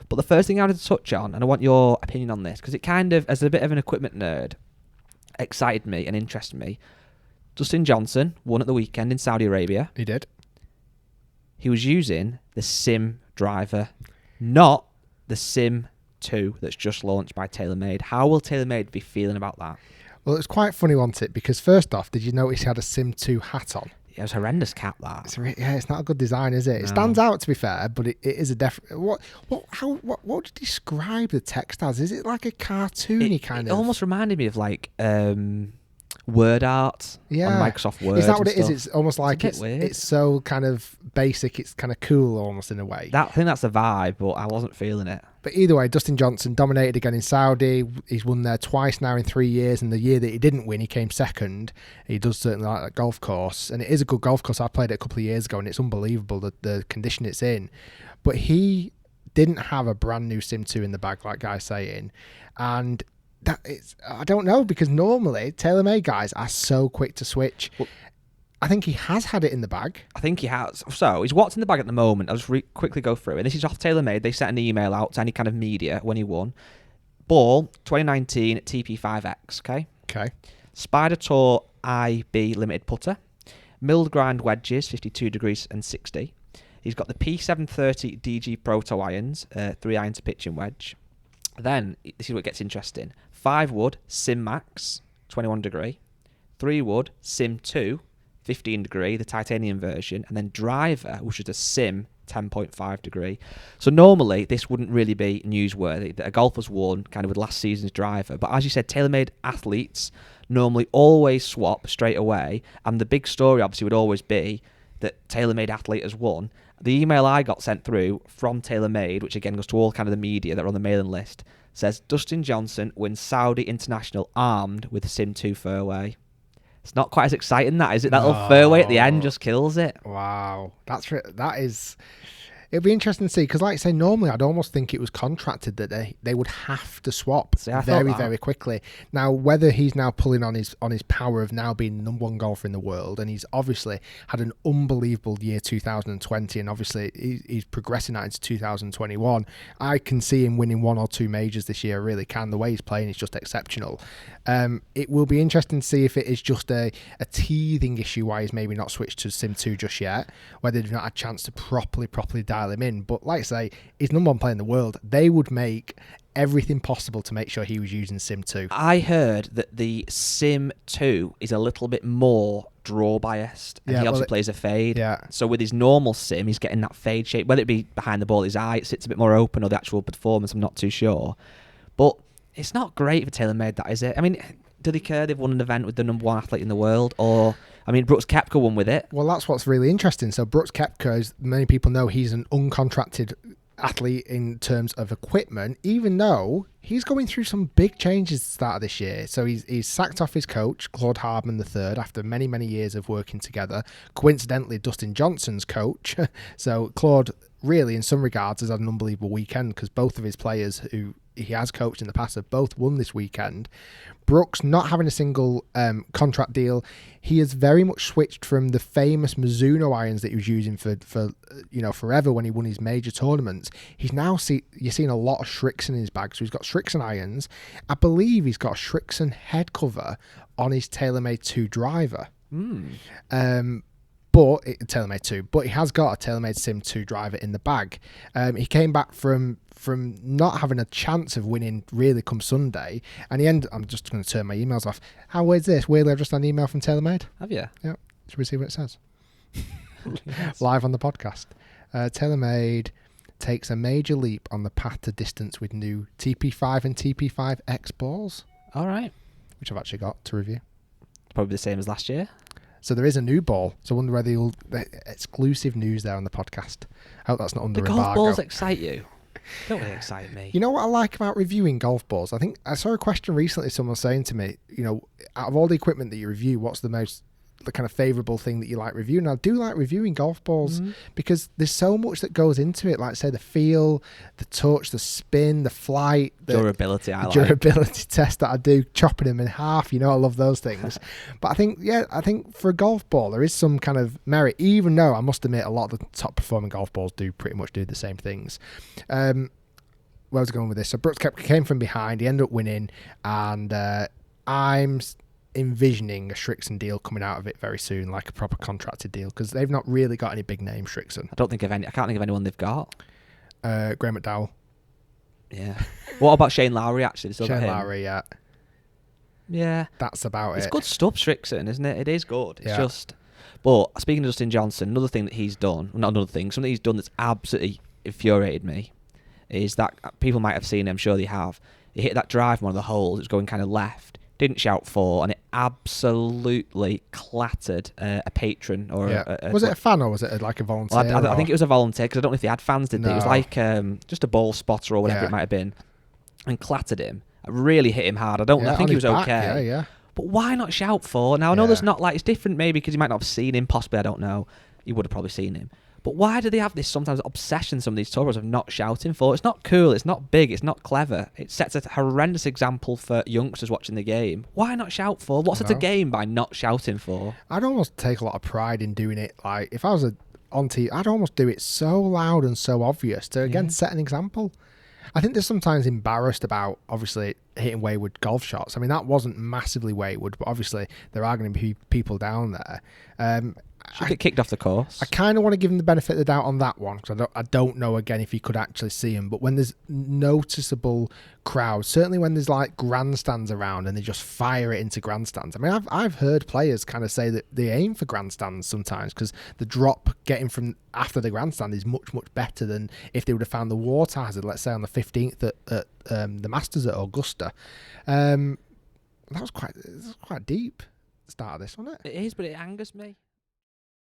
But the first thing I wanted to touch on, and I want your opinion on this, because it kind of, as a bit of an equipment nerd, excited me and interested me. Dustin Johnson won at the weekend in Saudi Arabia. He did. He was using the SIM driver, not the SIM 2 that's just launched by Taylormade. How will Taylormade be feeling about that? Well, it was quite funny, wasn't it? Because first off, did you notice he had a SIM 2 hat on? Yeah, it was a horrendous cap, that. It's not a good design, is it? No. It stands out, to be fair, but it is a What would you describe the text as? Is it like a cartoony kind It of? almost reminded me of like word art on Microsoft Word. Is that what and it is? stuff. It's almost like it's so kind of basic. It's kind of cool, almost in a way. I think that's the vibe, but I wasn't feeling it. But either way, Dustin Johnson dominated again in Saudi. He's won there twice now in 3 years, and the year that he didn't win, he came second. He does certainly like that golf course, and it is a good golf course. I played it a couple of years ago, and it's unbelievable the condition it's in. But he didn't have a brand new Sim 2 in the bag, like Guy's saying, and I don't know, because normally Taylormade guys are so quick to switch. Well, I think he has had it in the bag. I think he has. So he's what's in the bag at the moment. I'll just quickly go through. And this is off Taylormade. They sent an email out to any kind of media when he won. Ball, 2019 TP5X, okay? Okay. Spider Tour IB limited putter. Milled grind wedges, 52 degrees and 60. He's got the P730 DG Proto irons, 3 iron to pitching wedge. Then, this is what gets interesting. 5 wood, Sim Max, 21 degree. 3 wood, Sim 2, 15 degree, the titanium version. And then driver, which is a Sim 10.5 degree. So normally, this wouldn't really be newsworthy that a golfer's won kind of with last season's driver. But as you said, Taylormade athletes normally always swap straight away. And the big story obviously would always be that Taylormade athlete has won. The email I got sent through from Taylormade, which again goes to all kind of the media that are on the mailing list, says Dustin Johnson wins Saudi International armed with Sim 2 fairway. It's not quite as exciting, that is it? That little fairway at the end just kills it. Wow, that is. It'd be interesting to see, because like I say, normally I'd almost think it was contracted that they would have to swap very quickly. Now, whether he's now pulling on his power of now being the number one golfer in the world, and he's obviously had an unbelievable year 2020, and obviously he's progressing that into 2021. I can see him winning 1 or 2 majors this year. I really can. The way he's playing is just exceptional. It will be interesting to see if it is just a teething issue why he's maybe not switched to Sim 2 just yet, whether they've not had a chance to properly dial him in. But like I say, he's number one player in the world. They would make everything possible to make sure he was using Sim 2. I heard that the Sim 2 is a little bit more draw biased, and he obviously plays a fade. Yeah. So with his normal Sim, he's getting that fade shape, whether it be behind the ball, his eye, it sits a bit more open, or the actual performance, I'm not too sure. But it's not great for Taylormade, that, is it? I mean, do they care they've won an event with the number one athlete in the world? Or, I mean, Brooks Koepka won with it. Well, that's what's really interesting. So Brooks Koepka, as many people know, he's an uncontracted athlete in terms of equipment, even though he's going through some big changes at the start of this year. So he's sacked off his coach, Claude Hardman III, after many, many years of working together. Coincidentally, Dustin Johnson's coach. So Claude, really, in some regards, has had an unbelievable weekend, because both of his players who he has coached in the past have both won this weekend. Brooks not having a single contract deal. He has very much switched from the famous Mizuno irons that he was using for forever when he won his major tournaments. He's now you're seeing a lot of Shrixon in his bag. So he's got Shrixon irons. I believe he's got a Shrixon head cover on his Taylormade 2 driver. But Taylormade 2, but he has got a Taylormade Sim 2 driver in the bag. He came back from not having a chance of winning really come Sunday, and I'm just going to turn my emails off. How is this? Weirdly, I've just had an email from Taylormade. Have you? Yeah. Should we see what it says? Yes. Live on the podcast. Taylormade takes a major leap on the path to distance with new TP5 and TP5X balls. All right. Which I've actually got to review. Probably the same as last year. So there is a new ball. So I wonder whether you'll... Exclusive news there on the podcast. I hope that's not under embargo. The golf balls excite you? Don't really excite me. You know what I like about reviewing golf balls? I think I saw a question recently, someone saying to me, out of all the equipment that you review, what's the most the kind of favourable thing that you like reviewing. I do like reviewing golf balls because there's so much that goes into it. Like say the feel, the touch, the spin, the flight, the durability. Durability test that I do, chopping them in half. I love those things. But I think for a golf ball there is some kind of merit, even though I must admit a lot of the top performing golf balls do pretty much do the same things. Where was I going with this? So Brooks Koepka came from behind. He ended up winning, and I'm envisioning a Shrixon deal coming out of it very soon, like a proper contracted deal, because they've not really got any big name Shrixon. I can't think of anyone they've got. Graham McDowell. Yeah. What about Shane Lowry? Actually, Shane Lowry, yeah. Yeah. That's about it's it. It's good stuff, Shrixon, isn't it? It is good. It's just. But speaking of Dustin Johnson, another thing that he's done, not another thing, something he's done that's absolutely infuriated me, is that people might have seen, I'm sure they have. He hit that drive from one of the holes. It was going kind of left. Didn't shout for, and it absolutely clattered a patron or was it a fan or was it like a volunteer? Well, I think it was a volunteer because I don't know if they had fans. Did they? It was like just a ball spotter or whatever it might have been, and clattered him. It really hit him hard. I think he was okay. Yeah. But why not shout for? Now I know there's not it's different maybe because you might not have seen him. Possibly, I don't know. You would have probably seen him. But why do they have this sometimes obsession, some of these tours, of not shouting for? It's not cool, it's not big, it's not clever. It sets a horrendous example for youngsters watching the game. Why not shout for? What's it to gain by not shouting for? I'd almost take a lot of pride in doing it. Like, if I was on TV, I'd almost do it so loud and so obvious to, again, set an example. I think they're sometimes embarrassed about, obviously, hitting wayward golf shots. I mean, that wasn't massively wayward, but obviously there are going to be people down there. Should get kicked off the course. I kind of want to give him the benefit of the doubt on that one because I don't know again if you could actually see him. But when there's noticeable crowds, certainly when there's like grandstands around and they just fire it into grandstands. I mean, I've heard players kind of say that they aim for grandstands sometimes because the drop getting from after the grandstand is much better than if they would have found the water hazard. Let's say on the 15th at the Masters at Augusta. That was quite deep. Start of this, wasn't it? It is, but it angers me.